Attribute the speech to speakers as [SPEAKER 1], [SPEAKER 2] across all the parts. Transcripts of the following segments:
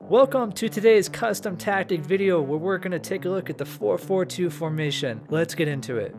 [SPEAKER 1] Welcome to today's custom tactic video where we're going to take a look at the 4-4-2 formation. Let's get into it.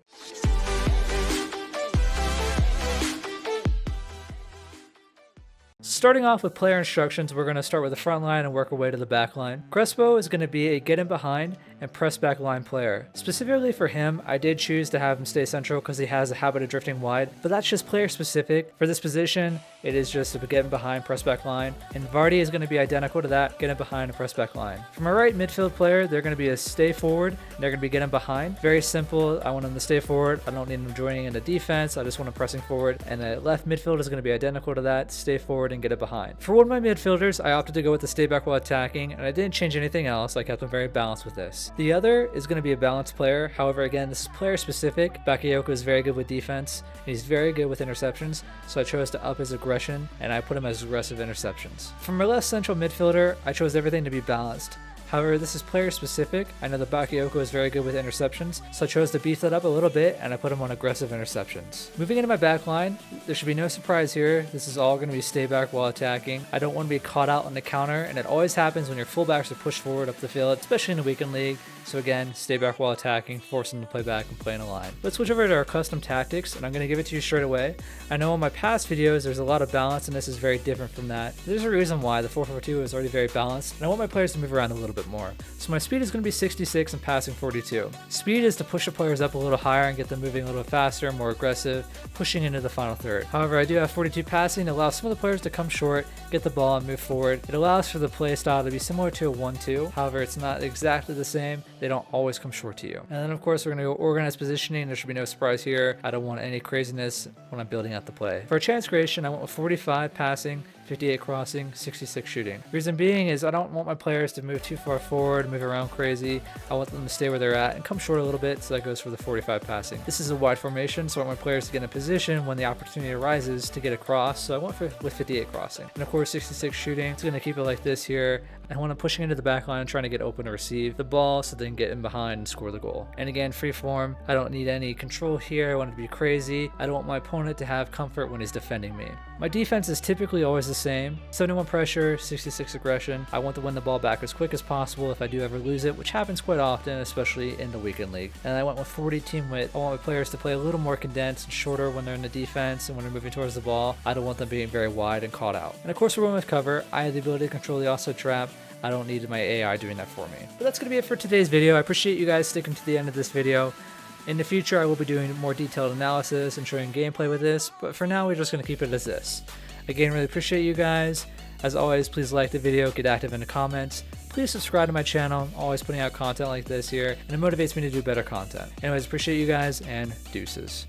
[SPEAKER 1] Starting off with player instructions, we're going to start with the front line and work our way to the back line. Crespo is going to be a get in behind and press back line player. Specifically for him, I did choose to have him stay central because he has a habit of drifting wide, but that's just player specific. For this position, it is just a get in behind, press back line, and Vardy is going to be identical to that, get in behind and press back line. For my right midfield player, they're going to be a stay forward, and they're going to be get in behind. Very simple, I want them to stay forward, I don't need them joining in the defense, I just want them pressing forward, and the left midfield is going to be identical to that, stay forward and get it behind. For one of my midfielders, I opted to go with the stay back while attacking, and I didn't change anything else, I kept them very balanced with this. The other is going to be a balanced player, however again, this is player specific. Bakayoko is very good with defense, and he's very good with interceptions, so I chose to up his aggression, and I put him as aggressive interceptions. For my left central midfielder, I chose everything to be balanced. However, this is player specific. I know that Bakayoko is very good with interceptions, so I chose to beef that up a little bit and I put him on aggressive interceptions. Moving into my back line, there should be no surprise here. This is all going to be stay back while attacking. I don't want to be caught out on the counter, and it always happens when your fullbacks are pushed forward up the field, especially in a weekend league. So again, stay back while attacking, force them to play back and play in a line. Let's switch over to our custom tactics, and I'm going to give it to you straight away. I know in my past videos there's a lot of balance, and this is very different from that. There's a reason why the 4-4-2 is already very balanced, and I want my players to move around a little bit more. So my speed is going to be 66 and passing 42. Speed is to push the players up a little higher and get them moving a little faster, more aggressive, pushing into the final third. However, I do have 42 passing to allow some of the players to come short, get the ball and move forward. It allows for the play style to be similar to a 1-2. However, it's not exactly the same. They don't always come short to you. And then of course we're going to go organized positioning. There should be no surprise here. I don't want any craziness when I'm building out the play. For chance creation, I went with 45 passing, 58 crossing, 66 shooting. Reason being is I don't want my players to move too far forward, move around crazy. I want them to stay where they're at and come short a little bit, so that goes for the 45 passing. This is a wide formation, so I want my players to get in a position when the opportunity arises to get across, so I went with 58 crossing. And of course 66 shooting. It's going to keep it like this here. And when I'm pushing into the back line, trying to get open to receive the ball so they can get in behind and score the goal. And again, free form. I don't need any control here. I want it to be crazy. I don't want my opponent to have comfort when he's defending me. My defense is typically always the same. 71 pressure, 66 aggression. I want to win the ball back as quick as possible if I do ever lose it, which happens quite often, especially in the weekend league. And I went with 40 team width. I want my players to play a little more condensed and shorter when they're in the defense and when they're moving towards the ball. I don't want them being very wide and caught out. And of course, we're going with cover. I have the ability to control the offside trap. I don't need my AI doing that for me. But that's going to be it for today's video. I appreciate you guys sticking to the end of this video. In the future, I will be doing more detailed analysis and showing gameplay with this, but for now, we're just going to keep it as this. Again, really appreciate you guys. As always, please like the video, get active in the comments. Please subscribe to my channel. I'm always putting out content like this here, and it motivates me to do better content. Anyways, appreciate you guys, and deuces.